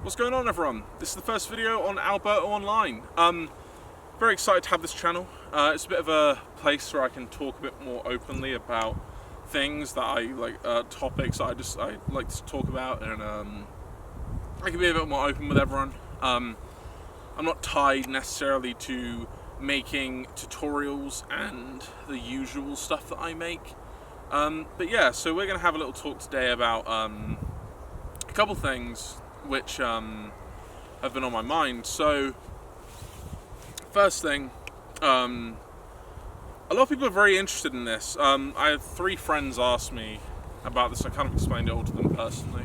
What's going on, everyone? This is the first video on Alberto Online. Very excited to have this channel. It's a bit of a place where I can talk a bit more openly about things that I like, topics that I like to talk about, and I can be a bit more open with everyone. I'm not tied necessarily to making tutorials and the usual stuff that I make. But yeah, so we're going to have a little talk today about a couple things which have been on my mind. So, first thing, a lot of people are very interested in this. I had 3 friends ask me about this. I kind of explained it all to them personally.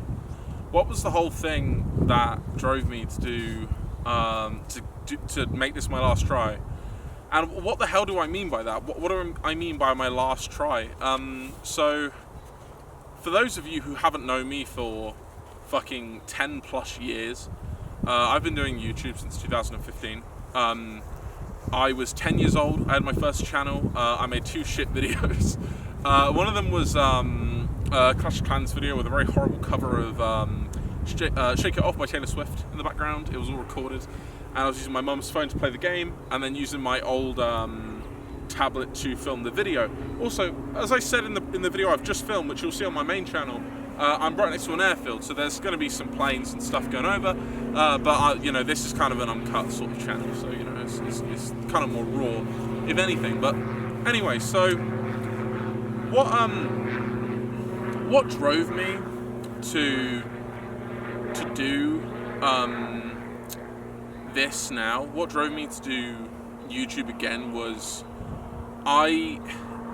What was the whole thing that drove me to do to make this my last try? And what the hell do I mean by that? What do I mean by my last try? So, for those of you who haven't known me for fucking 10 plus years, I've been doing YouTube since 2015. I was 10 years old. I had my first channel. I made 2 shit videos. One of them was a Clash of Clans video with a very horrible cover of Shake It Off by Taylor Swift in the background. It was all recorded, and I was using my mum's phone to play the game, and then using my old tablet to film the video. Also, as I said in the video I've just filmed, which you'll see on my main channel, I'm right next to an airfield, so there's going to be some planes and stuff going over, but you know, this is kind of an uncut sort of channel, so you know, it's kind of more raw, if anything. But anyway, so what drove me to do this now? What drove me to do YouTube again was I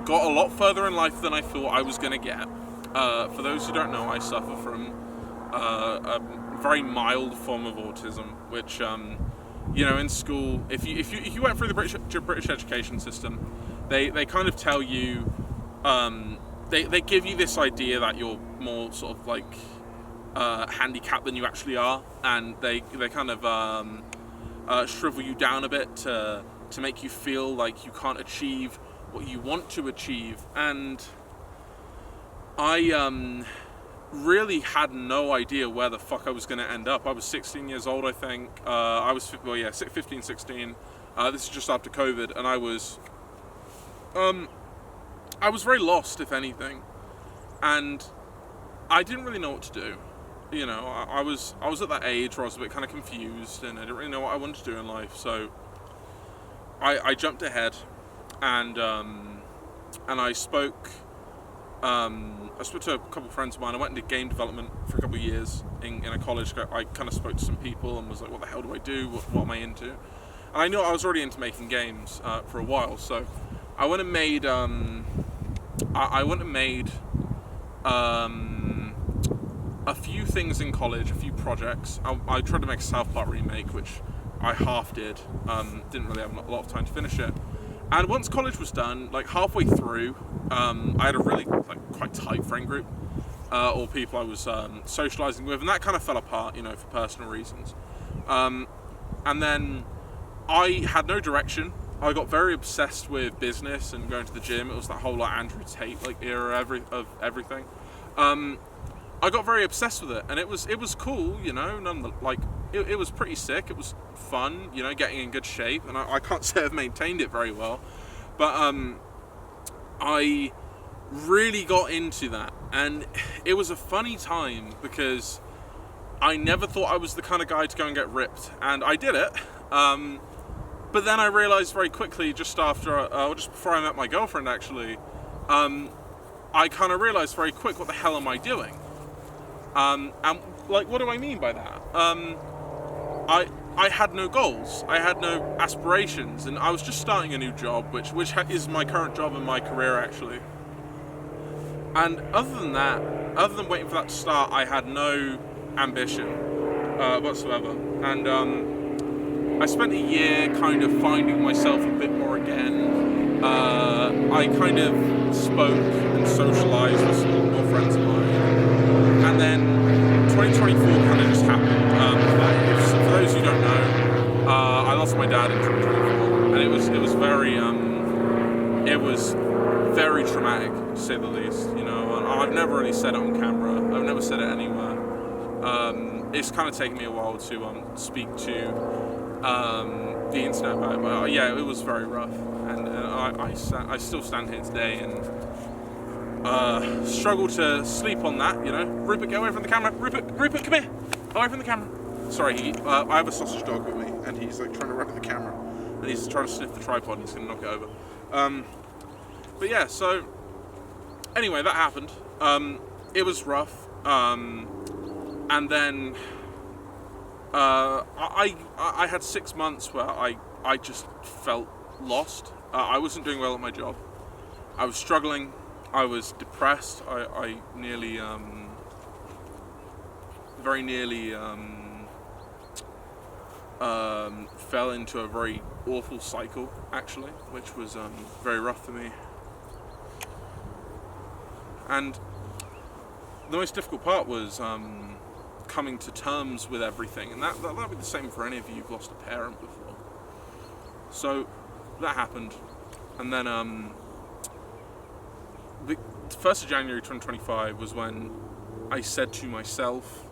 got a lot further in life than I thought I was going to get. For those who don't know, I suffer from a very mild form of autism, which, you know, in school, if you went through the British education system, they kind of tell you, they give you this idea that you're more sort of like handicapped than you actually are, and they kind of shrivel you down a bit to make you feel like you can't achieve what you want to achieve. And I really had no idea where the fuck I was going to end up. I was 16 years old, I think. I was, well, yeah, 15, 16. This is just after COVID, and I was very lost, if anything. And I didn't really know what to do. You know, I was at that age where I was a bit kind of confused, and I didn't really know what I wanted to do in life. So I jumped ahead, and I spoke. I spoke to a couple of friends of mine. I went into game development for a couple of years in a college. I kind of spoke to some people and was like, what the hell do I do? What am I into? And I knew I was already into making games for a while. So I went and made a few things in college, a few projects. I tried to make a South Park remake, which I half did. Didn't really have a lot of time to finish it. And once college was done, like halfway through, I had a really quite tight friend group, or people I was socializing with, and that kind of fell apart, you know, for personal reasons. And then I had no direction. I got very obsessed with business and going to the gym. It was that whole like Andrew Tate era of everything. I got very obsessed with it, and it was cool, you know. It was pretty sick. It was fun, you know, getting in good shape, and I can't say I've maintained it very well, but I really got into that, and it was a funny time because I never thought I was the kind of guy to go and get ripped, and I did it. But then I realized very quickly, just before I met my girlfriend, actually, I kind of realized very quick, what the hell am I doing? And like, what do I mean by that? I had no goals, I had no aspirations, and I was just starting a new job, which is my current job in my career, actually. And other than waiting for that to start, I had no ambition whatsoever. And I spent a year kind of finding myself a bit more again. I kind of spoke and socialized with some more friends of mine. And then 2024 kind of just happened. For those who don't know, I lost my dad in 2024, and it was very traumatic, to say the least. You know, I've never really said it on camera. I've never said it anywhere. It's kind of taken me a while to speak to the internet about it, but yeah, it was very rough, and I still stand here today and struggle to sleep on that, you know. Rupert, get away from the camera. Rupert, come here. Away from the camera. Sorry, I have a sausage dog with me, and he's like trying to run to the camera, and he's trying to sniff the tripod, and he's going to knock it over. But yeah, so anyway, that happened. It was rough, and then I had 6 months where I just felt lost. I wasn't doing well at my job. I was struggling. I was depressed. I nearly, very nearly fell into a very awful cycle, actually, which was very rough for me. And the most difficult part was coming to terms with everything, and that'll be the same for any of you who've lost a parent before. So that happened, and then the 1st of January 2025 was when I said to myself,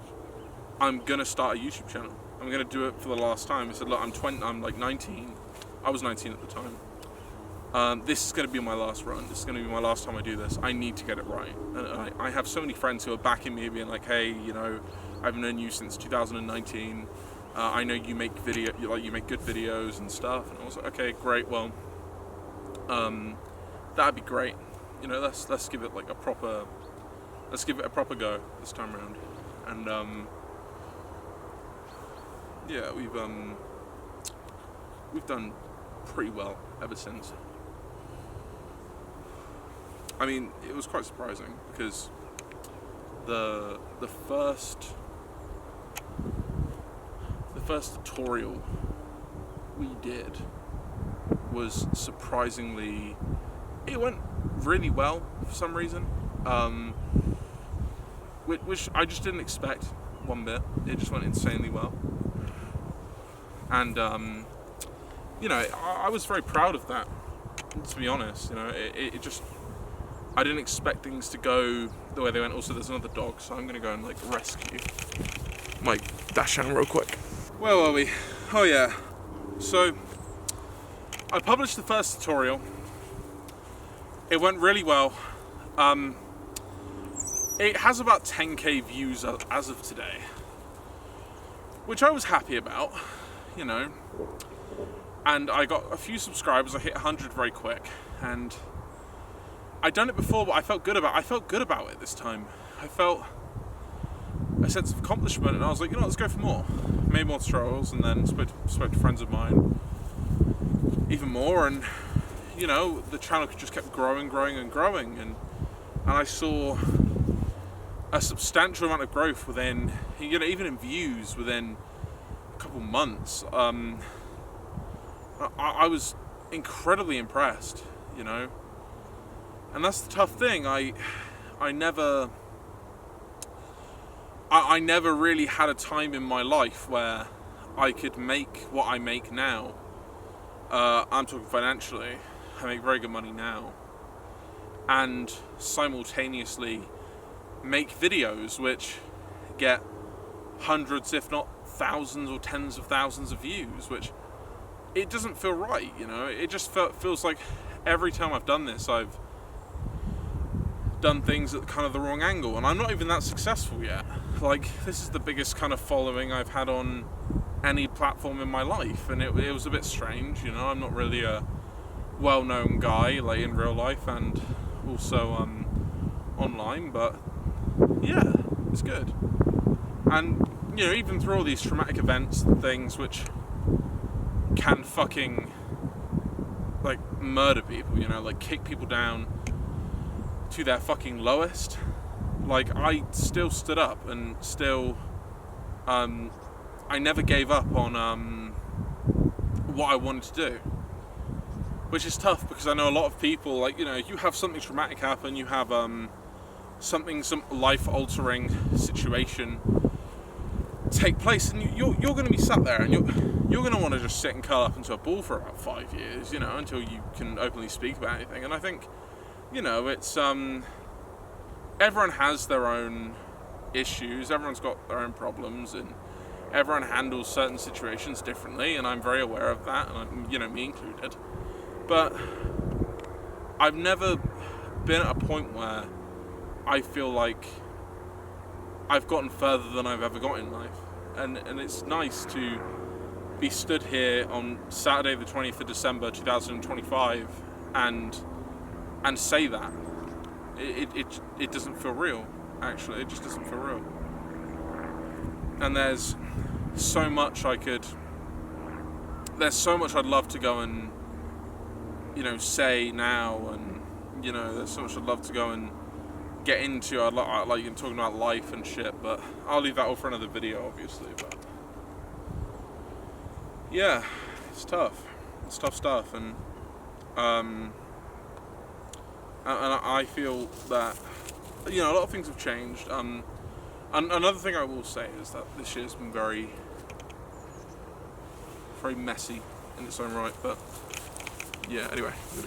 I'm gonna start a YouTube channel. I'm gonna do it for the last time. I said, look, I'm like 19. I was 19 at the time. This is gonna be my last run. This is gonna be my last time I do this. I need to get it right. And I have so many friends who are backing me, being like, hey, you know, I've known you since 2019. I know you make you make good videos and stuff. And I was like, okay, great. Well, that'd be great. You know, let's give it like a proper go this time around. And yeah, we've done pretty well ever since. I mean, it was quite surprising because the first tutorial we did was surprisingly, it went really well for some reason, which I just didn't expect one bit. It just went insanely well, and you know, I was very proud of that, to be honest. You know, it just, I didn't expect things to go the way they went. Also, there's another dog, so I'm gonna go and like rescue my Dachshund real quick. Where were we? Oh yeah, so I published the first tutorial. It went really well. It has about 10k views as of today, which I was happy about, you know. And I got a few subscribers. I hit 100 very quick, and I'd done it before, but I felt good about it this time. I felt a sense of accomplishment, and I was like, you know what, let's go for more. Made more tutorials, and then spoke to friends of mine even more, and you know, the channel just kept growing, and I saw a substantial amount of growth within, you know, even in views within a couple months. I was incredibly impressed, you know, and that's the tough thing. I never really had a time in my life where I could make what I make now. I'm talking financially. I make very good money now, and simultaneously make videos which get hundreds, if not thousands or tens of thousands of views, which it doesn't feel right, you know. It just feels like every time I've done this, I've done things at kind of the wrong angle, and I'm not even that successful yet. Like, this is the biggest kind of following I've had on any platform in my life, and it was a bit strange, you know. I'm not really a well-known guy, like in real life and also online, but yeah, it's good. And you know, even through all these traumatic events and things which can fucking like murder people, you know, like kick people down to their fucking lowest, like I still stood up and still I never gave up on what I wanted to do, which is tough because I know a lot of people, like, you know, you have something traumatic happen, you have some life-altering situation take place, and you're going to be sat there and you're going to want to just sit and curl up into a ball for about 5 years, you know, until you can openly speak about anything. And I think, you know, it's everyone has their own issues, everyone's got their own problems, and everyone handles certain situations differently, and I'm very aware of that, and you know, me included. But I've never been at a point where I feel like I've gotten further than I've ever got in life, and it's nice to be stood here on Saturday the 20th of December 2025 and say that. It doesn't feel real, actually. It just doesn't feel real. And there's so much I'd love to go and, you know, say now, and, you know, there's so much I'd love to go and get into. I like talking about life and shit, but I'll leave that all for another video, obviously. But yeah, it's tough. It's tough stuff, and I feel that, you know, a lot of things have changed. And another thing I will say is that this year's been very, very messy in its own right. But yeah, anyway.